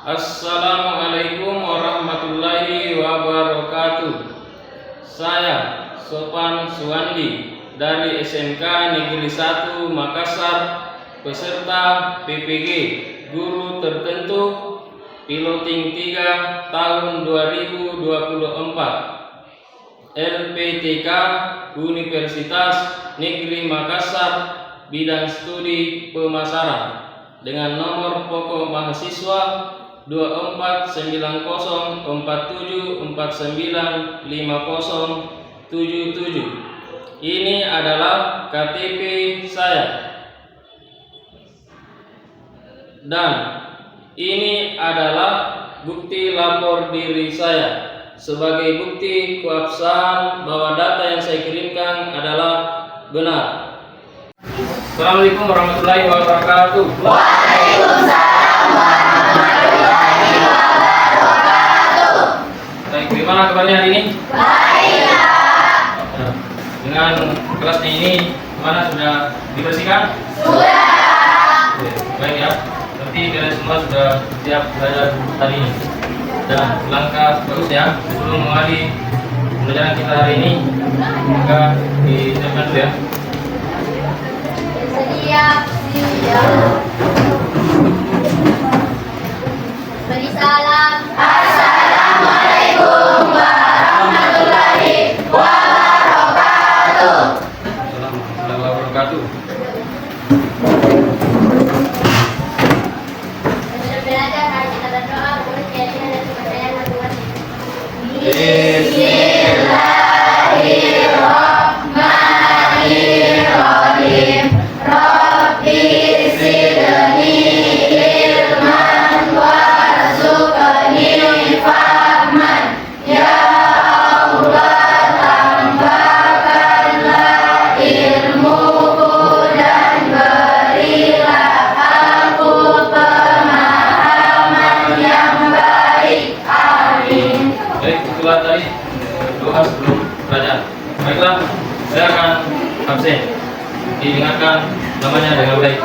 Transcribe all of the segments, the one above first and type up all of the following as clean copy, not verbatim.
Assalamualaikum warahmatullahi wabarakatuh. Saya Sofan Suwandi dari SMK Negeri 1 Makassar, peserta PPG Guru Tertentu Piloting 3 tahun 2024, LPTK Universitas Negeri Makassar, bidang studi pemasaran, dengan nomor pokok mahasiswa 249047495077. Ini adalah KTP saya, dan ini adalah bukti lapor diri saya sebagai bukti keabsahan bahwa data yang saya kirimkan adalah benar. Assalamualaikum warahmatullahi wabarakatuh. Waalaikumsalam warahmatullahi wabarakatuh. Baik, bagaimana kabarnya hari ini? Baik. Dengan kelasnya ini, mana sudah dibersihkan? Sudah. Oke, baik ya. Berarti kalian semua sudah siap belajar hari ini. Dan langkah bagus ya. Sebelum mengalami pelajaran kita hari ini, maka disiapkan dulu ya. Siap. Beri salam. Assalamualaikum warahmatullahi wabarakatuh. Assalamualaikum warahmatullahi wabarakatuh. Sebelum belajar, mari kita berdoa menurut keyakinan dan kepercayaan masing-masing. Bismillahirrahmanirrahim. Rabbi zidni ilman warzuqni fahman. Ya Allah, tambahkanlah ilmuku dan berilah aku pemahaman yang baik. Amin. Baik, itulah tadi doa sebelum belajar. Baiklah, saya akan absen. Diingatkan namanya dengan baik.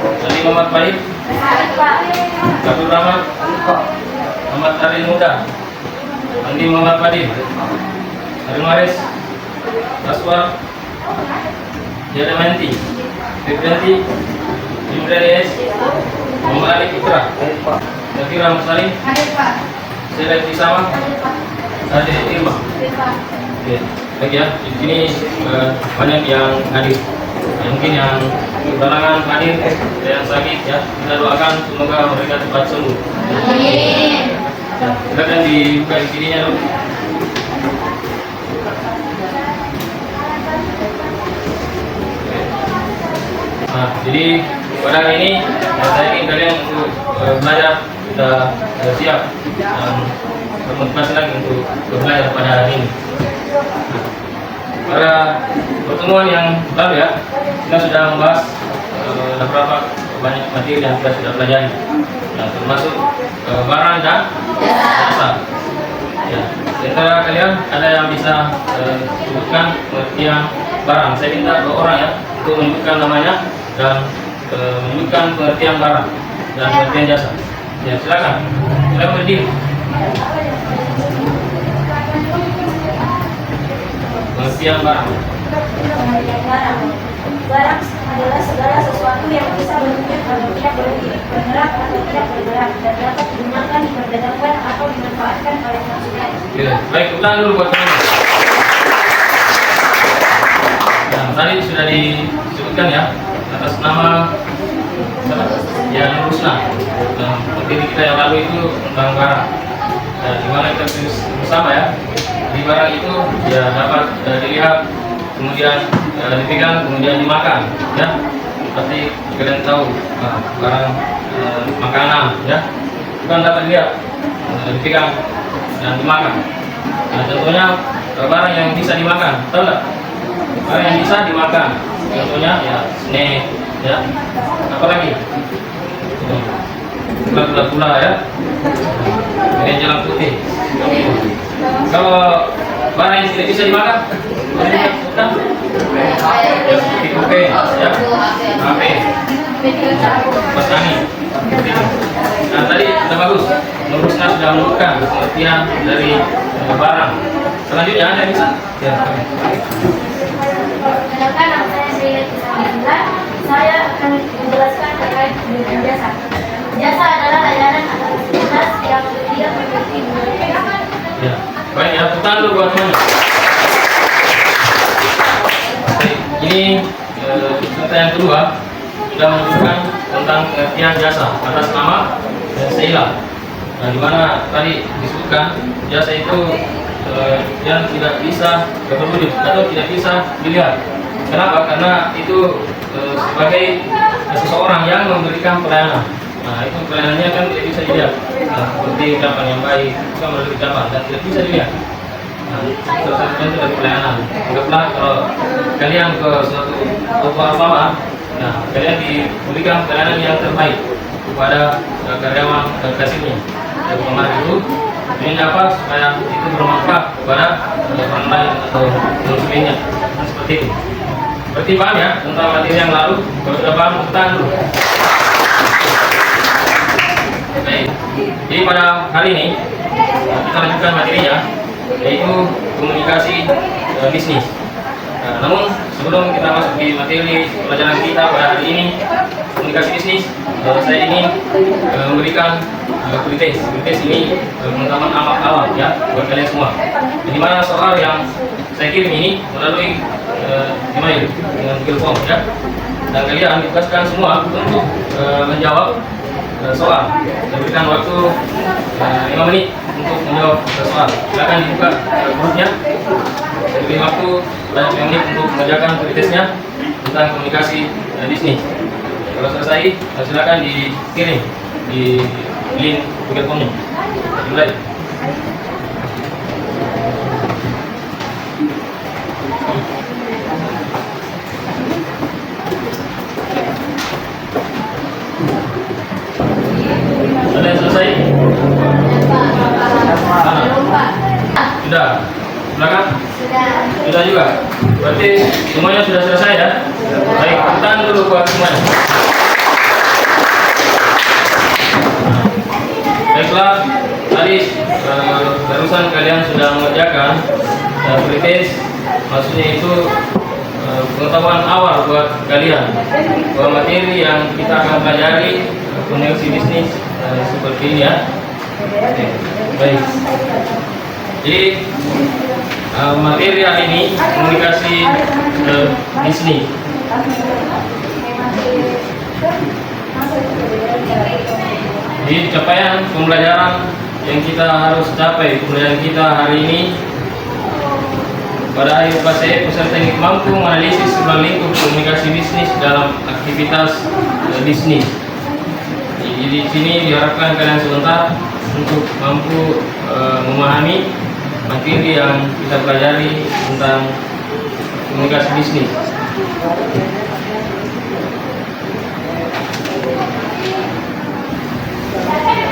Tadi Muhammad Baik, Abdul Rahman, Muhammad Aril Muda, Andi Muhammad Fadil, Aril Maris, Aswar, Yada Manti, Fibranti, Imran Yes, Muhammad Ali Putra, Zakira Musalim, Selain Isama, Ade Irma. Oke, baik ya. Di sini banyak yang hadir. Mungkin yang kekurangan hadir, yang sakit ya. Kita doakan semoga mereka cepat sembuh. Amin. Silakan dibuka di sininya dulu. Nah, jadi pada hari ini saya ingin kalian untuk belajar sudah siap dan bermotivasi lagi untuk belajar pada hari ini. Pada pertemuan yang lalu ya, kita sudah membahas beberapa banyak materi yang kita sudah pelajari, nah, termasuk barang dan jasa. Ya, di antara kalian ada yang bisa sebutkan pengertian barang. Saya minta 2 orang ya untuk menyebutkan namanya dan menyebutkan pengertian barang dan pengertian jasa. Ya, silakan. Silakan berdiri. Pengertian barang. Barang adalah segala sesuatu yang bisa berwujud atau tidak berwujud, bergerak atau tidak bergerak, dan dapat digunakan, diperdagangkan atau dimanfaatkan oleh konsumen. Ya, baik, ulang dulu buat teman. Nah, tadi sudah disebutkan ya atas nama ya Nur Husna. Nah, materi kita yang lalu itu tentang barang. Nah, di mana kita tulis bersama ya. Di barang itu ya dapat dilihat, kemudian dipegang, kemudian dimakan ya. Pasti kalian tahu barang makanan ya, bukan dapat dilihat, dipegang dan dimakan. Nah, contohnya barang yang bisa dimakan, tahu nggak? Barang yang bisa dimakan, contohnya ya snack ya. Apalagi gula-gula ya, ini jalan putih. Kalau barang yang tidak bisa dimakan, seperti kopi, ya, HP, petani. Nah tadi sudah bagus, lurusnya sudah menentukan pengertian dari barang. Selanjutnya ada bisa? Ya. Sedangkan nama saya Sri Kisah, saya akan menjelaskan terkait dengan jasa. Jasa adalah layanan atau fasilitas yang tidak memiliki bunga. Ya. Baik ya, putar dulu buat semuanya. Baik, ini cerita yang kedua sudah menunjukkan tentang pengertian jasa atas nama Sheila. Nah, di mana tadi disebutkan jasa itu yang tidak bisa berwujud atau tidak bisa dilihat. Kenapa? Karena itu sebagai seseorang yang memberikan pelayanan. Nah, itu pelayanannya kan tidak bisa dilihat. Nah, seperti ucapan yang baik, bukan melalui ucapan dan tidak bisa dilihat. Nah, salah satunya itu dari pelayanan. Anggaplah kalau kalian ke suatu toko Alfamart, nah kalian diberikan pelayanan yang terbaik kepada karyawan dan kasirnya. Dari Alfamart itu, ini apa supaya itu bermanfaat kepada orang lain atau konsumennya. Nah, seperti itu. Berarti paham ya tentang materi yang lalu? Kalau sudah paham, tepuk dulu. Baik. Jadi pada hari ini kita lanjutkan materinya, yaitu komunikasi bisnis. Nah, namun sebelum kita masuk di materi pelajaran kita pada hari ini, komunikasi bisnis, saya ingin memberikan kualitas. Kualitas ini pengetahuan amat awal ya buat kalian semua. Di mana soal yang saya kirim ini melalui email dengan Google Form ya, dan kalian ditugaskan semua untuk menjawab soal. Saya berikan waktu 5 menit untuk menjawab soal. Silakan dibuka grupnya. Saya beri waktu 5 menit untuk mengerjakan kualitasnya tentang komunikasi bisnis. Kalau selesai, silakan dikirim di link Google Form-nya. Mulai. Sudah selesai? Sudah. Belakang? Sudah juga. Berarti semuanya sudah selesai ya? Baik, tangan dulu buat semuanya. Baiklah, tadi barusan kalian sudah mengerjakan kritis, maksudnya itu pengetahuan awal buat kalian bahwa materi yang kita akan pelajari komunikasi bisnis seperti ini ya. Baik. Jadi materi hari ini komunikasi bisnis. Jadi capaian pembelajaran yang kita harus capai pembelajaran kita hari ini pada akhir fase peserta ini mampu menganalisis ruang lingkup komunikasi bisnis dalam aktivitas bisnis. Jadi di sini diharapkan kalian sebentar untuk mampu memahami materi yang kita pelajari tentang komunikasi bisnis.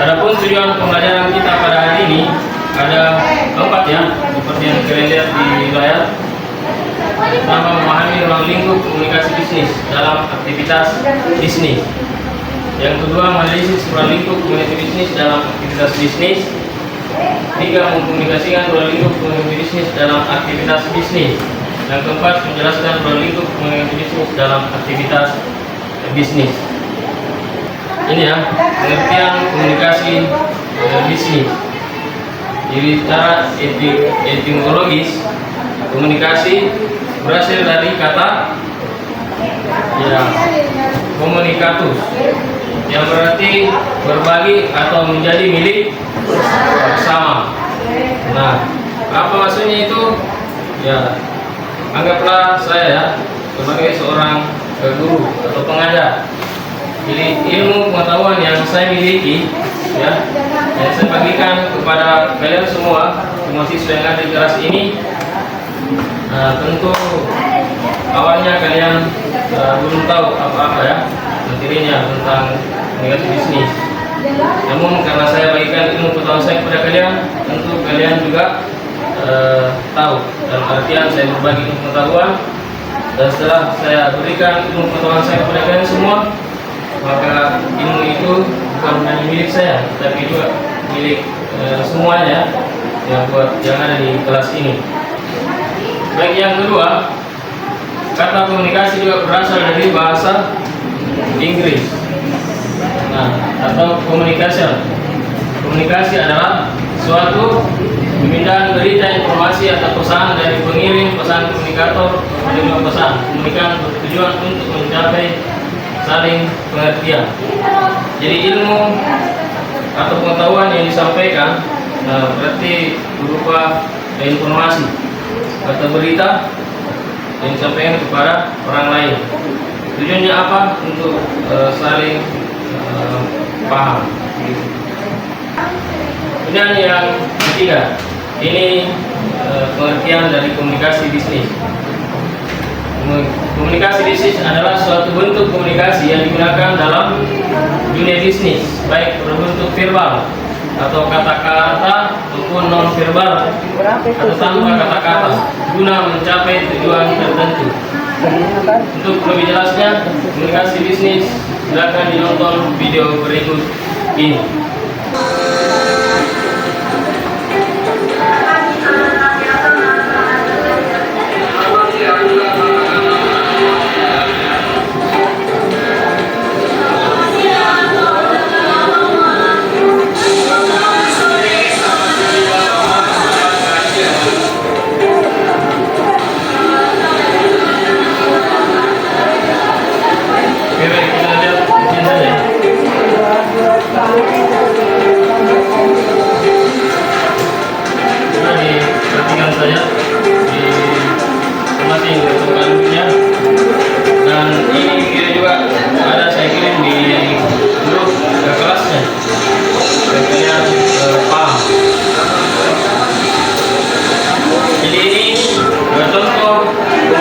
Adapun tujuan pembelajaran kita pada hari ini ada 4 ya, seperti yang kalian lihat di layar. Pertama, memahami ruang lingkup komunikasi bisnis dalam aktivitas bisnis. Yang kedua, menganalisis ruang lingkup komunikasi bisnis dalam aktivitas bisnis. 3, mengkomunikasikan ruang lingkup komunikasi bisnis dalam aktivitas bisnis. Yang keempat, menjelaskan ruang lingkup komunikasi bisnis dalam aktivitas bisnis. Ini ya, pengertian komunikasi bisnis. Jadi secara etimologis, komunikasi berasal dari kata ya komunikatus, yang berarti berbagi atau menjadi milik bersama. Nah, apa maksudnya itu? Ya, anggaplah saya ya sebagai seorang guru atau pengajar. Jadi ilmu pengetahuan yang saya miliki ya, yang saya bagikan kepada kalian semua siswa yang ada di kelas ini. Nah, tentu awalnya kalian belum tahu apa-apa ya materinya tentang komunikasi bisnis. Namun karena saya bagikan ilmu pengetahuan saya kepada kalian, tentu kalian juga tahu. Dalam artian saya berbagi ilmu pengetahuan, dan setelah saya berikan ilmu pengetahuan saya kepada kalian semua, maka ilmu itu bukan hanya milik saya, tapi juga milik semuanya yang ada di kelas ini. Baik, yang kedua, kata komunikasi juga berasal dari bahasa Inggris. Nah, atau communication. Komunikasi adalah suatu pemindahan berita, informasi atau pesan dari pengirim pesan komunikator menerima pesan. Komunikasi bertujuan untuk mencapai saling pengertian. Jadi ilmu atau pengetahuan yang disampaikan berarti berupa informasi atau berita yang disampaikan kepada orang lain. Tujuannya apa? Untuk saling paham. Kemudian yang ketiga, ini pengertian dari komunikasi bisnis. Komunikasi bisnis adalah suatu bentuk komunikasi yang digunakan dalam dunia bisnis, baik berbentuk verbal atau kata-kata maupun non-verbal atau tanpa kata-kata, guna mencapai tujuan tertentu. Untuk lebih jelasnya, komunikasi bisnis, silakan ditonton video berikut ini.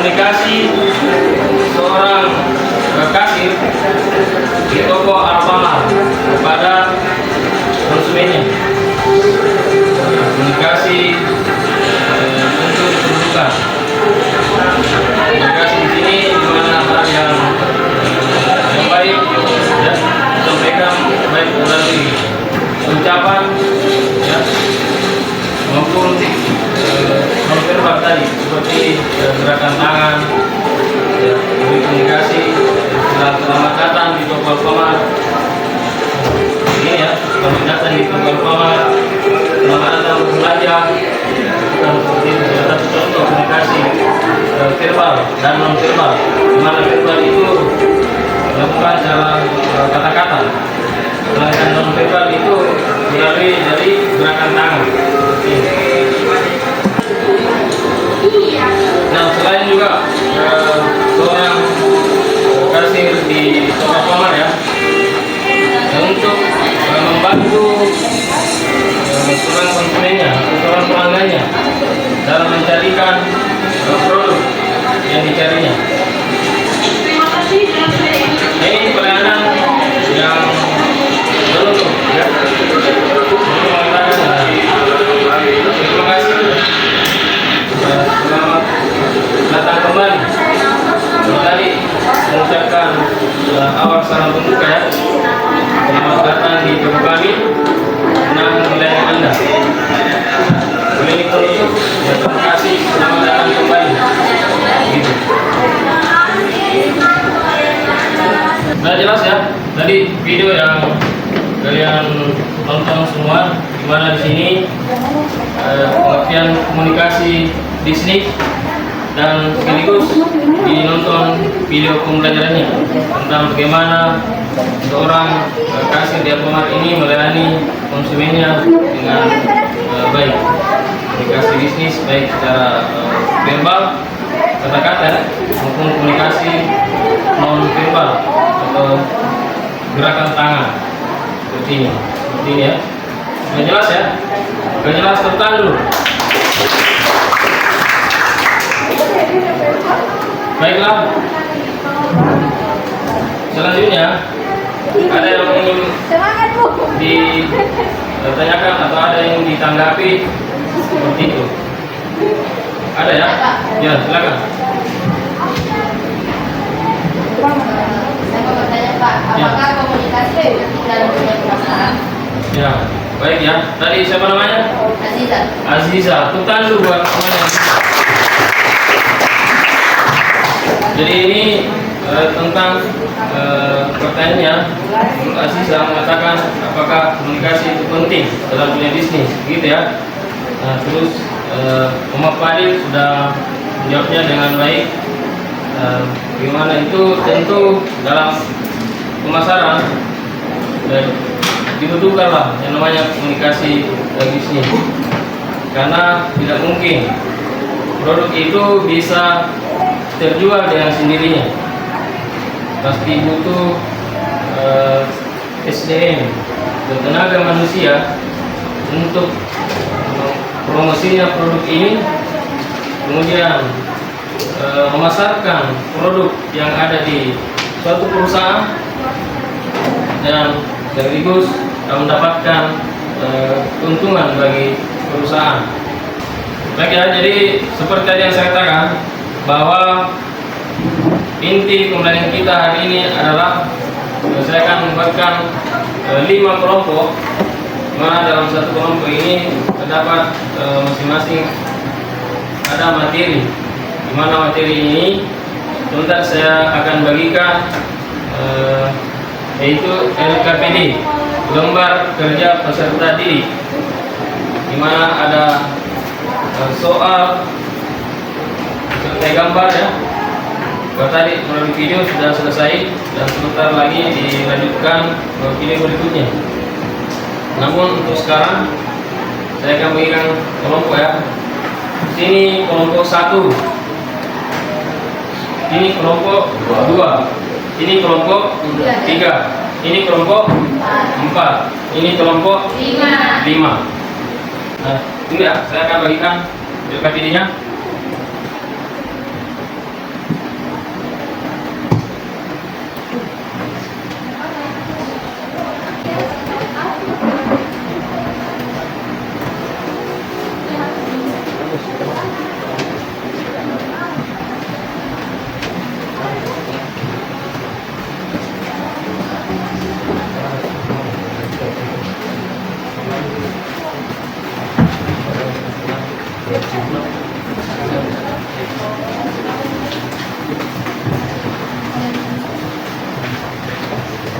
Komunikasi seorang kasir di toko Alfamart kepada konsumennya. Komunikasi untuk kedudukan. Komunikasi di sini dimana hal yang baik ya, disampaikan baik melalui ucapan ya, maupun non-verbal tadi seperti gerakan tangan, ya, komunikasi, selamat datang di toko Alfamart. Ini ya, selamat datang di toko Alfamart, selamat datang berbelanja. Dan seperti itu ada contoh komunikasi verbal dan non-verbal. Di mana verbal itu dilakukan secara kata-kata, sedangkan non-verbal itu melalui dari gerakan tangan. Nah, selain juga seorang kasir di toko Alfamart ya, untuk membantu seorang konsumennya atau seorang pelanggannya dalam mencarikan produk yang dicarinya. Ini pelayanan yang menutup ya. Terima kasih. Selamat datang kembali. Tadi mengucapkan awal salam pembuka ya. Selamat datang di toko kami. Senang melayani Anda. Klinik penutup. Terima kasih. Selamat datang kembali. Gitu. Nah, jelas ya. Tadi video yang kalian tonton semua, dimana di sini pengertian komunikasi bisnis dan sekaligus dinonton video pembelajarannya tentang bagaimana seorang kasir di Alfamart ini melayani konsumennya dengan baik. Komunikasi bisnis baik secara verbal, kata-kata maupun komunikasi non verbal atau gerakan tangan seperti ini ya. Sudah jelas ya? Sudah jelas, tentang dulu. Baiklah. Selanjutnya ada yang ingin ditanyakan atau ada yang ditanggapi seperti itu? Ada ya? Ya, silakan. Saya mau bertanya Pak, apakah komunikasi itu penting dalam dunia pemasaran? Ya, baik ya. Tadi siapa namanya? Aziza. Aziza. Tepuk tangan dulu buat semuanya. Jadi ini tentang pertanyaannya, Aziza mengatakan apakah komunikasi itu penting dalam dunia bisnis, gitu ya. Nah, terus Muhammad Fadil sudah menjawabnya dengan baik. Bagaimana itu tentu dalam pemasaran dibutuhkanlah yang namanya komunikasi bisnis, karena tidak mungkin produk itu bisa terjual dengan sendirinya. Pasti butuh SDM dan tenaga manusia untuk promosinya produk ini, kemudian memasarkan produk yang ada di suatu perusahaan, dan sekaligus mendapatkan keuntungan bagi perusahaan. Baik ya, jadi seperti tadi yang saya katakan, bahwa inti pembelajaran kita hari ini adalah saya akan membuatkan 5 kelompok, mana dalam satu kelompok ini terdapat masing-masing ada materi, di mana materi ini sebentar saya akan bagikan, yaitu LKPD, lembar kerja peserta didik, di mana ada soal serta gambar ya. Kalau tadi melalui video sudah selesai dan sebentar lagi dilanjutkan ke video berikutnya. Namun untuk sekarang saya akan bagikan kelompok ya. Sini kelompok 1, ini kelompok 2, ini kelompok 3, ini kelompok 4, ini kelompok 5. Nah, ini ya, saya akan bagikan LKPD-nya.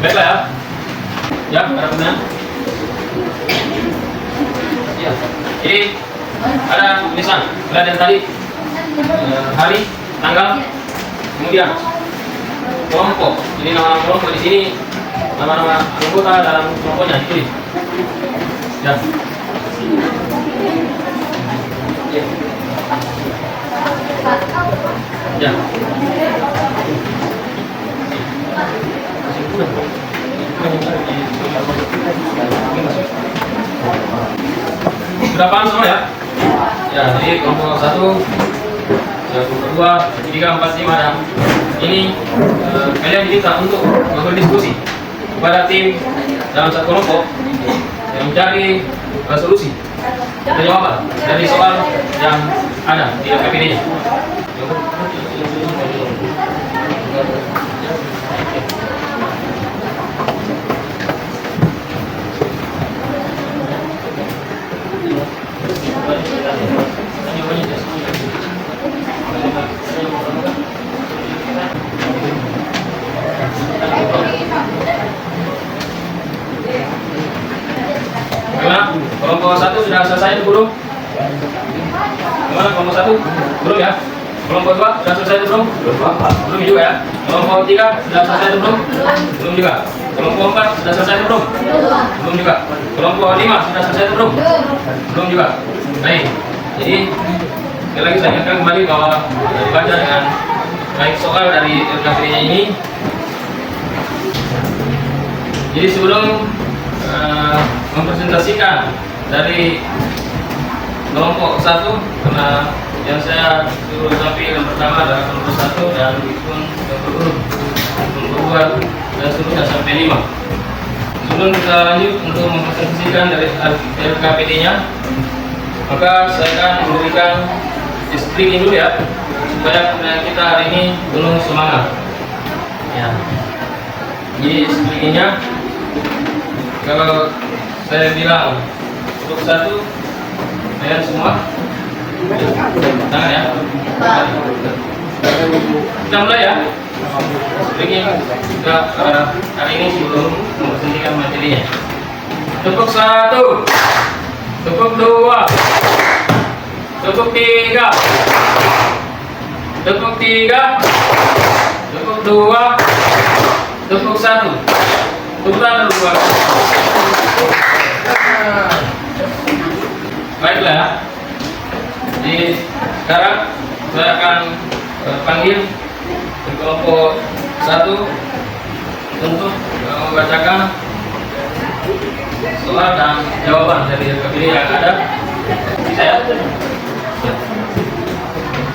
Baiklah ya. Ya, ada pertanyaan? Ya. Jadi ada tulisan dari tadi hari, tanggal, kemudian kelompok. Jadi nama kelompok di sini, nama-nama anggota dalam kelompoknya ditulis. Ya. Ya. Sudah paham semua ya? Ya, jadi kelompok 1, kelompok 2, 3, 4, 5, dan ini kalian diminta untuk berdiskusi kepada tim dalam satu kelompok yang mencari solusi dan jawaban dari soal yang ada di LKPD-nya. Gimana? Kelompok 1 sudah selesai belum? Gimana kelompok 1? Belum ya? Kelompok 2 sudah selesai belum? Belum juga ya? Kelompok 3 sudah selesai belum? Belum juga. Kelompok 4 sudah selesai belum? Belum juga. Kelompok 5 sudah selesai belum? Belum juga. Baik. Jadi sekali lagi saya ingatkan kembali bahwa dibaca dengan baik soal dari LKPD-nya ini. Jadi sebelum mempresentasikan dari kelompok 1, karena yang saya suruh tampil yang pertama adalah kelompok 1 dan pun yang berurut kelompok 2 dan seterusnya sampai 5. Sebelum kita lanjut untuk mempresentasikan dari LKPD-nya, maka saya akan memberikan speaking dulu ya, supaya kita hari ini penuh semangat. Ya. Jadi sebaliknya, kalau saya bilang untuk satu, kalian semua tangan ya. Kita mulai ya. Sebaliknya kita hari ini sebelum memperhentikan materinya. Tepuk satu, tepuk dua, tepuk tiga, tepuk tiga, tepuk dua, tepuk satu. Tepuk tangan dua. Baiklah ya. Jadi sekarang saya akan panggil kelompok satu untuk membacakan soal dan jawaban dari KBD yang ada. Saya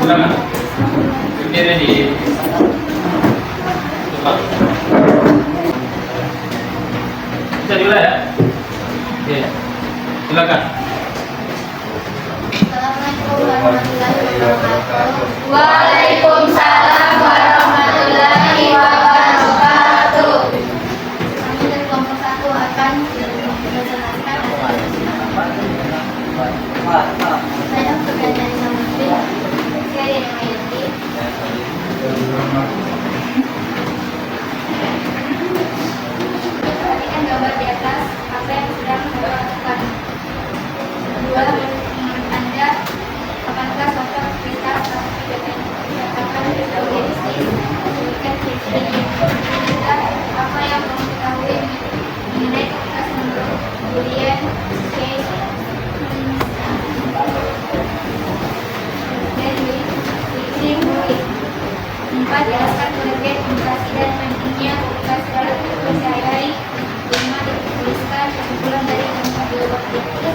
silakan berdiri di depan. Bisa dimulai ya? Oke, silakan. Assalamualaikum warahmatullahi wabarakatuh. Waalaikumsalam warahmatullahi wabarakatuh. Kami dari kelompok 1 akan menjelaskan saya pertanyaan sama saya yang mengerti. Perhatikan gambar di atas apa yang sedang Bapak lakukan. Kedua, menurut Anda, apakah sosok kita dikatakan sebagai bisnis memberikan ciri-ciri? Ketiga, apa yang kamu ketahui mengenai komunitas menurut Julian Case Henry Iklim Murray? Empat, jelaskan pengertian inflasi dan pentingnya komunitas dalam kehidupan sehari-hari. Lima, dituliskan kesimpulan dari keempat objektif.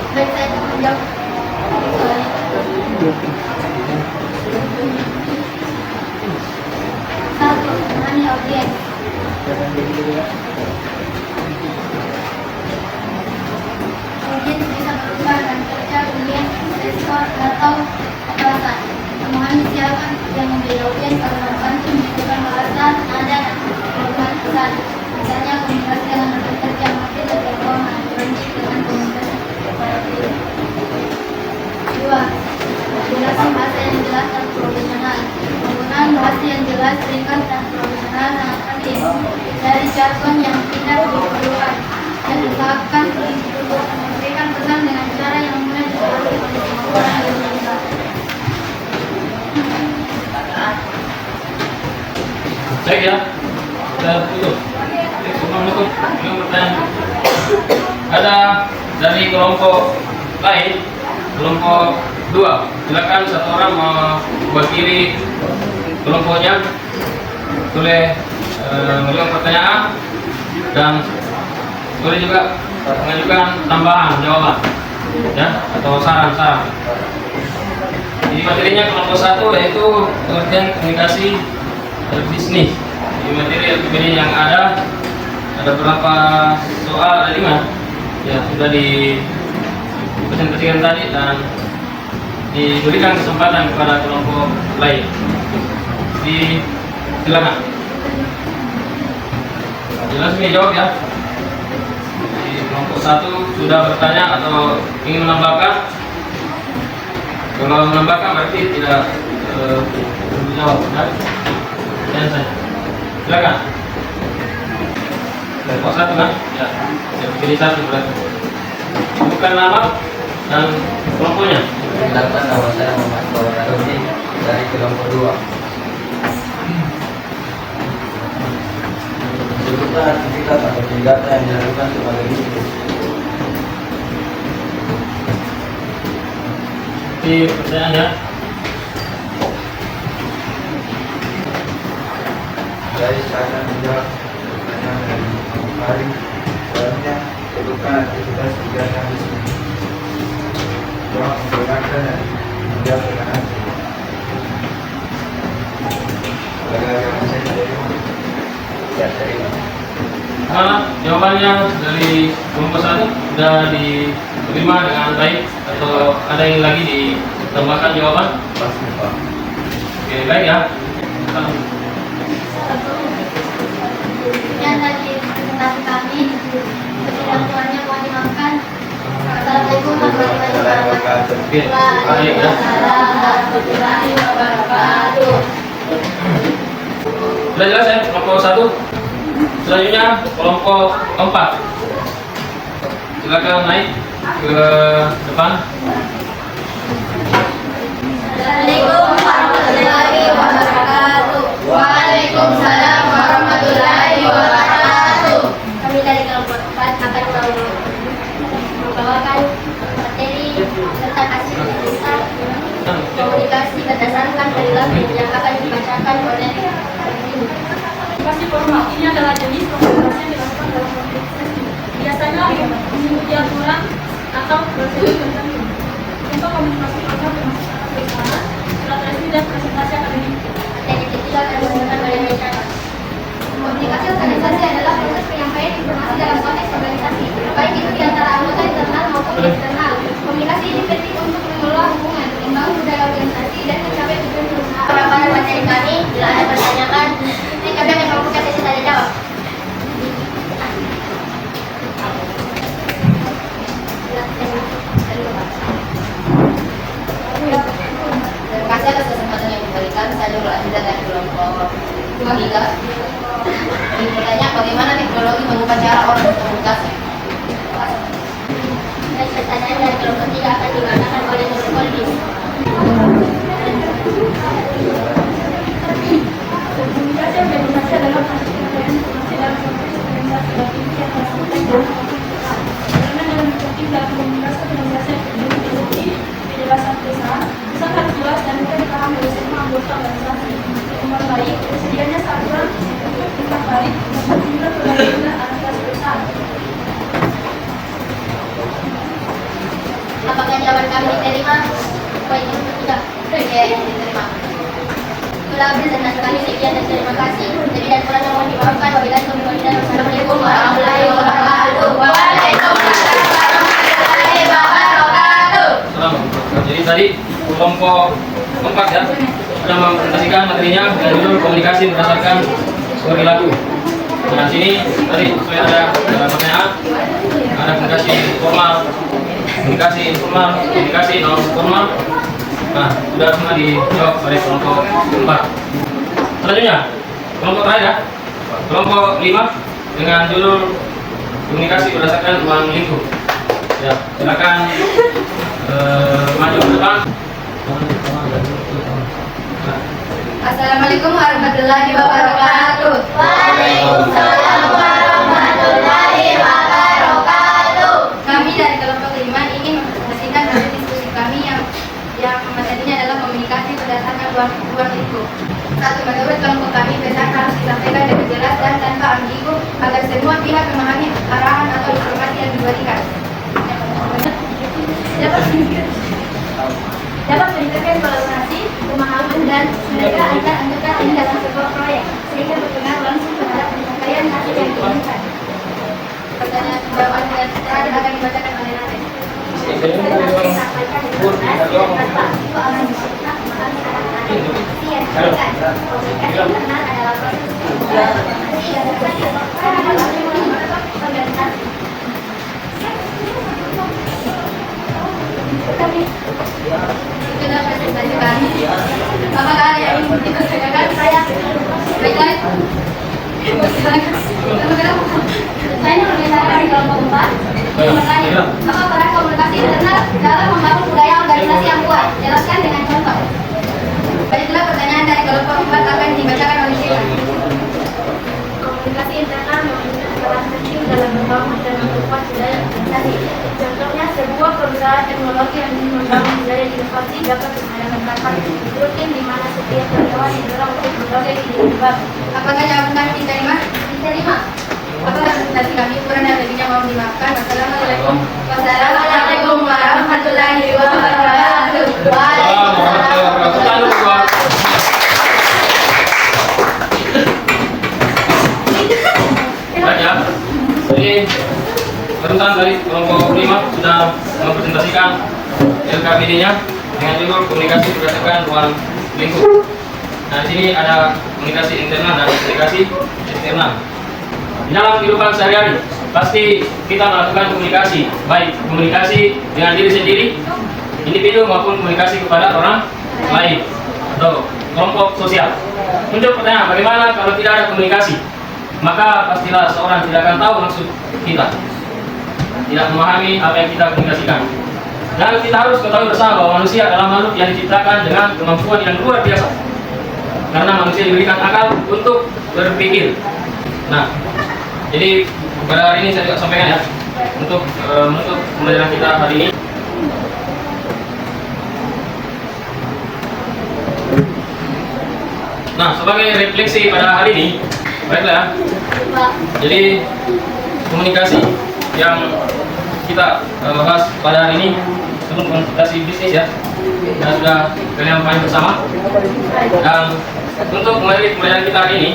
Baik, saya akan menjawab satu, mengenai audiens. Audiens bisa berupa dan kerja kemudian respon atau alasan. Pemohon silakan yang menjadi audiens akan membantu menentukan alasan, nada dan perubahan pesan. Misalnya komunikasi dengan rekan kerja mungkin lebih awal berhenti dengan komunikasi kepada diri. Dua, jelasin bahasa yang jelas dan profesional. Penggunaan bahasa yang jelas, ringkas dan profesional sangat penting. Dari jargon yang tidak diperlukan dan usahakan untuk memberikan pesan dengan cara yang mudah dipahami oleh semua orang yang terlibat. Cek ya. Kita tutup. Sebelum tutup, ini pertanyaan. Ada dari kelompok lain, kelompok 2. Silakan satu orang mewakili kelompoknya, boleh menjawab pertanyaan dan boleh juga mengajukan tambahan jawaban, ya, atau saran-saran. Di materinya kelompok 1 yaitu pengertian komunikasi bisnis. Di materi LPBD yang ada berapa soal, ada 5 ya, sudah dipresentasikan tadi dan diberikan kesempatan kepada kelompok lain. Silakan. Jelas ini jawab ya. Di kelompok 1 sudah bertanya atau ingin menambahkan? Kalau menambahkan berarti tidak perlu jawab, ya? Dan saya. Silakan. Kelompok 1 kan? Ya. Jadi 1 berarti. Bukan nama dan kelompoknya. Perkenalkan, nama saya Muhammad Farouk dari kelompok 2. Sebutkan aktivitas atau kegiatan yang dilakukan sebagai bisnis. Di pertanyaannya. Jadi saya akan menjawab pertanyaan dari hari. Selanjutnya, sebutkan aktivitas kegiatan bisnis. Jawab menggunakan dan menjawab dengan hati. Bagaimana saya terima? Ya, terima. Jawabannya dari kelompok 1 sudah diterima dengan baik atau ada yang lagi Tambahkan jawaban. Pasti Pak. Oke, baik ya. Yang tadi presentasi kami, ketidakpuannya mohon dimaafkan. Assalamualaikum warahmatullahi wabarakatuh. Oke, baik ya. Waalaikumsalam warahmatullahi wabarakatuh. Sudah jelas ya, kelompok 1. Selanjutnya kelompok 4. Silakan naik ke depan. Assalamualaikum warahmatullahi wabarakatuh. Waalaikumsalam warahmatullahi wabarakatuh. Kami dari kelompok 4 akan membawakan materi tentang hasil riset komunikasi berdasarkan perilaku yang akan dibacakan oleh Komunikasi formal ini adalah jenis komunikasi yang dilakukan dalam konteks sesi. Biasanya mengikuti aturan atau prosedur tertentu. Untuk komunikasi formal termasuk atas bersama, surat resmi dan presentasi akademik. materi ketiga akan digunakan oleh mereka. Komunikasi organisasi adalah proses penyampaian informasi dalam konteks organisasi, baik itu di antara anggota internal maupun eksternal. Komunikasi ini penting untuk mengelola hubungan, membangun budaya organisasi, dan mencapai tujuan perusahaan. Para materi kami, bila ada pertanyaan, ini kami akan membuka sesi tanya jawab. Terima kasih atas kesempatan yang diberikan. Saya Nurul Aziza dari kelompok 3. Ingin bertanya bagaimana teknologi mengubah cara orang berkomunikasi? Dan pertanyaan dari kelompok 3 akan dibacakan oleh Nurul Kolbis. Komunikasi organisasi adalah proses penyampaian informasi dalam konteks organisasi dan ini yang dilakukan karena dalam tertib dalam komunikasi organisasi yang terbukti penjelasan perusahaan sangat jelas dan mudah dipahami oleh semua anggota organisasi. Yang baik, tersedianya saluran untuk tingkat baik dan juga perlindungan atas perusahaan. Apakah jawaban kami diterima? Poin yang ketiga. Oke, diterima. Itulah presentasi kami, sekian dan terima kasih. Jadi dan kurangnya mohon dimaafkan. Wabillahi taufiq wal hidayah. Wassalamualaikum warahmatullahi wabarakatuh. Waalaikumsalam warahmatullahi wabarakatuh. Salam. Jadi tadi kelompok 4 ya sudah mempresentasikan materinya dengan judul komunikasi berdasarkan perilaku. Nah, sini tadi sesuai ada pertanyaan, ada komunikasi formal, komunikasi informal, komunikasi non formal. Nah, sudah semua dijawab oleh kelompok 4. Selanjutnya, kelompok terakhir ya, kelompok 5 dengan judul komunikasi berdasarkan ruang lingkup. Ya, silakan maju ke depan. Assalamualaikum warahmatullahi wabarakatuh. Waalaikumsalam warahmatullahi wabarakatuh. Kami dari kelompok 5 ingin mempresentasikan hasil diskusi kami yang materinya adalah komunikasi berdasarkan ruang lingkup. Satu, menurut kelompok kami pesan harus disampaikan dengan jelas dan tanpa ambigu agar semua pihak memahami arahan atau informasi yang diberikan. Dapat meningkatkan kolaborasi, pemahaman, dan mereka antar anggota tim dalam sebuah proyek sehingga berpengaruh langsung terhadap pencapaian hasil yang diinginkan. Pertanyaan jawaban yang terakhir akan dibacakan oleh Nate. Itulah presentasi kami. Apakah ada yang ingin ditanyakan? Saya baiklah. Saya berbicara dari kelompok 4. Bertanya, apa peran komunikasi internal dalam membangun budaya organisasi yang kuat? Jelaskan dengan contoh. Baiklah, pertanyaan dari kelompok 4 akan dibacakan oleh Sheila. Komunikasi internal memiliki peran penting dalam membangun dan memperkuat budaya organisasi. Contohnya, sebuah perusahaan teknologi yang ingin membangun budaya inovasi dapat mengadakan rapat rutin di mana setiap karyawan didorong untuk berbagai ide baru. Apakah jawaban kami diterima? Diterima. Apakah presentasi kami kurang dan lebihnya mohon dimaafkan. Wassalamualaikum. Wassalamualaikum warahmatullahi wabarakatuh. Waalaikumsalam. Baik ya. Jadi tentang dari kelompok 5 sudah mempresentasikan LKPD-nya. dengan judul komunikasi berdasarkan ruang lingkup. Nah, di sini ada komunikasi internal dan komunikasi eksternal. Di dalam kehidupan sehari-hari, pasti kita melakukan komunikasi, baik komunikasi dengan diri sendiri, individu maupun komunikasi kepada orang lain atau kelompok sosial. Muncul pertanyaan, bagaimana kalau tidak ada komunikasi? Maka pastilah seorang tidak akan tahu maksud kita, tidak memahami apa yang kita komunikasikan. Dan kita harus ketahui bersama bahwa manusia adalah makhluk yang diciptakan dengan kemampuan yang luar biasa. Karena manusia diberikan akal untuk berpikir. Nah, jadi pada hari ini saya juga sampaikan ya, untuk menutup pembelajaran kita hari ini. Nah, sebagai refleksi pada hari ini, baiklah ya. Jadi komunikasi yang kita bahas pada hari ini sebelum konsultasi bisnis ya, dan sudah kalian pahami bersama. Dan untuk mengakhiri pembelajaran kita hari ini,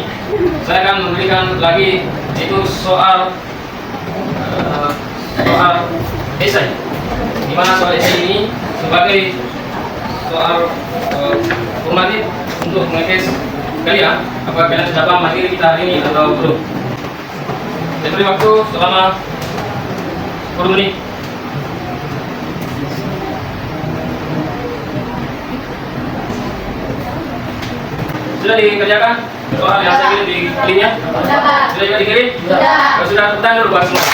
saya akan memberikan lagi itu soal esai. Di mana soal esai ini sebagai soal formatif untuk mengetes kalian apakah kalian sudah paham materi kita hari ini atau belum. Saya beri waktu selama 10 menit. Sudah dikerjakan soal yang saya kirim di linknya? Sudah juga dikirim? Sudah. Sudah tepuk tangan dulu buat semua.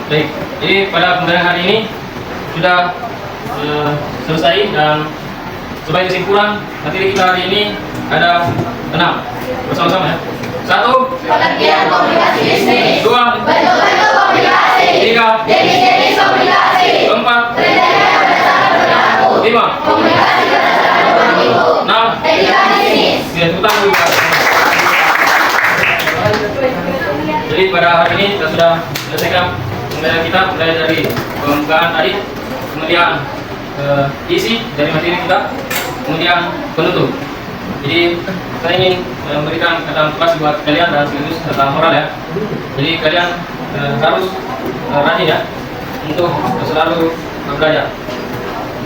Baik, jadi pada pembelajaran hari ini sudah selesai, dan sebagai kesimpulan materi kita hari ini ada 6 bersama-sama ya. 1. Pengertian komunikasi bisnis. 2. Bentuk-bentuk komunikasi. 3. Jenis-jenis komunikasi. 4. Kriteria berdasarkan perilaku. 5. Komunikasi berdasarkan ruang lingkup. 6. Etika bisnis. Sudah tepuk tangan dulu. Jadi pada hari ini kita sudah selesaikan pembelajaran kita, mulai dari pembukaan tadi, kemudian isi dari materi kita, kemudian penutup. Jadi saya ingin memberikan kata motivasi buat kalian dan sekaligus kata moral ya. Jadi kalian harus rajin ya untuk selalu belajar.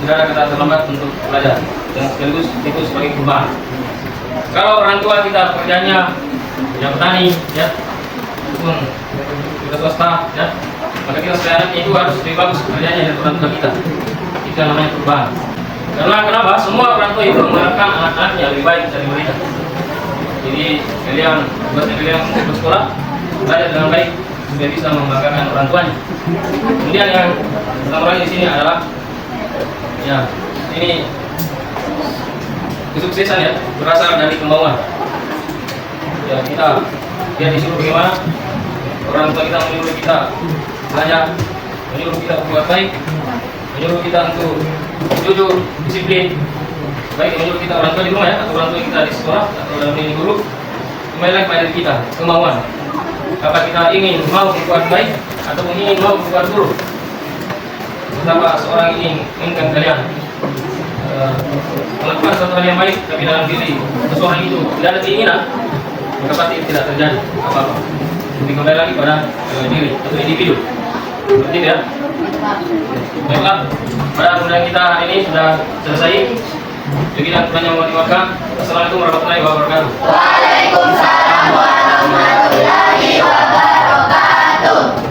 Tidak ada kata terlambat untuk belajar, dan sekaligus itu sebagai perubahan. Kalau orang tua kita pekerjaannya yang petani ya, ataupun kita swasta ya, maka kita sekarang itu harus lebih bagus pekerjaannya dari orang tua kita. Itu yang namanya perubahan. Karena kenapa? Semua orang tua itu mengharapkan anak-anaknya lebih baik dari mereka. Jadi kalian buatnya kalian untuk bersekolah, belajar dengan baik supaya bisa membanggakan orang tuanya. Kemudian yang pertama di sini adalah ya, ini kesuksesan ya berasal dari kemauan. Ya, kita disuruh bagaimana, orang tua kita menyuruh kita belajar, menyuruh kita berbuat baik, menyuruh kita untuk jujur, disiplin. Baik menyuruh kita orang tua di rumah ya, atau orang tua kita di sekolah, atau dalam ini guru. Kembali lagi pada diri kita, kemauan. Apa kita ingin mau berbuat baik, atau ingin mau berbuat buruk? Betapa seorang ingin menginginkan kalian melakukan sesuatu hal yang baik, tapi dalam diri seseorang itu tidak ada keinginan, maka pasti tidak terjadi apa-apa. Jadi kembali lagi pada diri atau individu. Seperti itu ya. Baiklah, pada pembelajaran kita hari ini sudah selesai. Jadi dan kurang yang mau diwakilkan. Assalamualaikum warahmatullahi wabarakatuh. Waalaikumsalam warahmatullahi wabarakatuh.